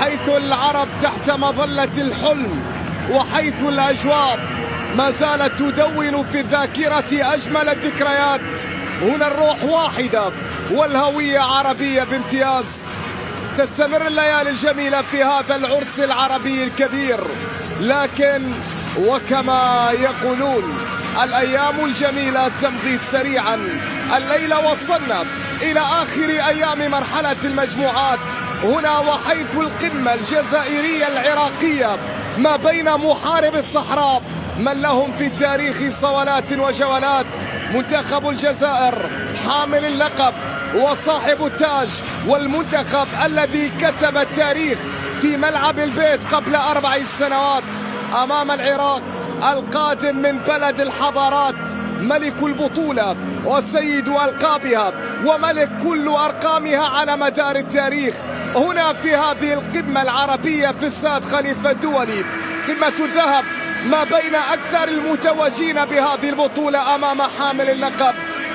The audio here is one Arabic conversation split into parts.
حيث العرب تحت مظلة الحلم، وحيث الأجواء ما زالت تدون في الذاكرة أجمل الذكريات. هنا الروح واحدة والهوية عربية بامتياز. تستمر الليالي الجميلة في هذا العرس العربي الكبير، لكن وكما يقولون الأيام الجميلة تمضي سريعا. الليلة وصلنا إلى آخر أيام مرحلة المجموعات هنا، وحيث القمة الجزائرية العراقية ما بين محارب الصحراء من لهم في التاريخ صولات وجولات. منتخب الجزائر حامل اللقب وصاحب التاج، والمنتخب الذي كتب التاريخ في ملعب البيت قبل 4 سنوات أمام العراق، القادم من بلد الحضارات، ملك البطولة وسيد ألقابها وملك كل أرقامها على مدار التاريخ. هنا في هذه القمة العربية في استاد خليفة الدولي، قمة الذهب ما بين أكثر المتوجين بهذه البطولة أمام حامل اللقب.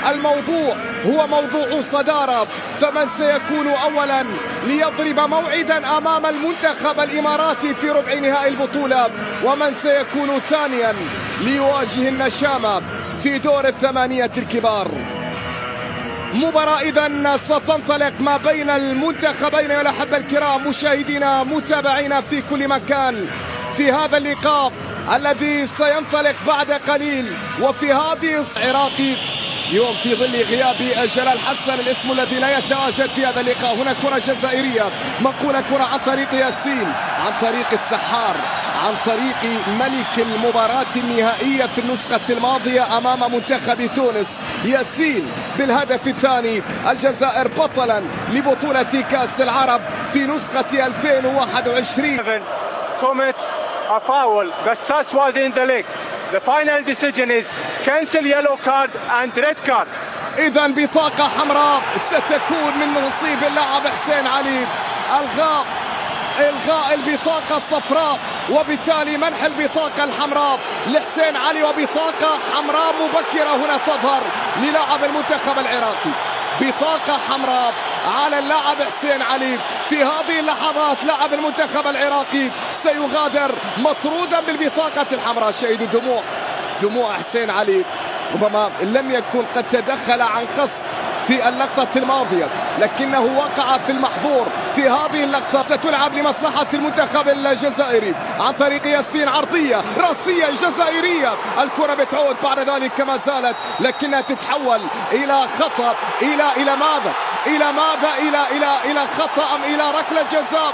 الموضوع هو موضوع صدارة، فمن سيكون أولا ليضرب موعدا أمام المنتخب الإماراتي في ربع نهائي البطولة، ومن سيكون ثانيا ليواجه النشامة في دور الثمانية الكبار. مباراة إذن ستنطلق ما بين المنتخبين. يا الأحبة الكرام، مشاهدينا متابعينا في كل مكان، في هذا اللقاء الذي سينطلق بعد قليل، وفي هذه العراقي يوم في ظل غياب جلال حسن الاسم الذي لا يتواجد في هذا اللقاء. هنا كرة جزائرية منقولة، كرة عن طريق ياسين، عن طريق السحار، عن طريق ملك المباراة النهائية في النسخة الماضية أمام منتخب تونس. ياسين بالهدف الثاني. الجزائر بطلا لبطولة كأس العرب في نسخة 2021. A foul. Gassas was in the leg. The final decision is cancel yellow card and red card. إذا بطاقة حمراء ستكون من نصيب اللاعب حسين علي. إلغاء البطاقة الصفراء، وبالتالي منح البطاقة الحمراء لحسين علي، وبطاقة حمراء مبكرة هنا تظهر للاعب المنتخب العراقي. بطاقة حمراء على اللاعب حسين علي. في هذه اللحظات لاعب المنتخب العراقي سيغادر مطرودا بالبطاقة الحمراء. شاهدوا دموع حسين علي، ربما لم يكن قد تدخل عن قصد في اللقطة الماضية، لكنه وقع في المحظور. في هذه اللقطة ستلعب لمصلحة المنتخب الجزائري عن طريق ياسين، عرضية رأسية جزائرية. الكرة بتعود بعد ذلك كما زالت، لكنها تتحول إلى خطأ. إلى ماذا؟ إلى خطأ أم إلى ركلة جزاء؟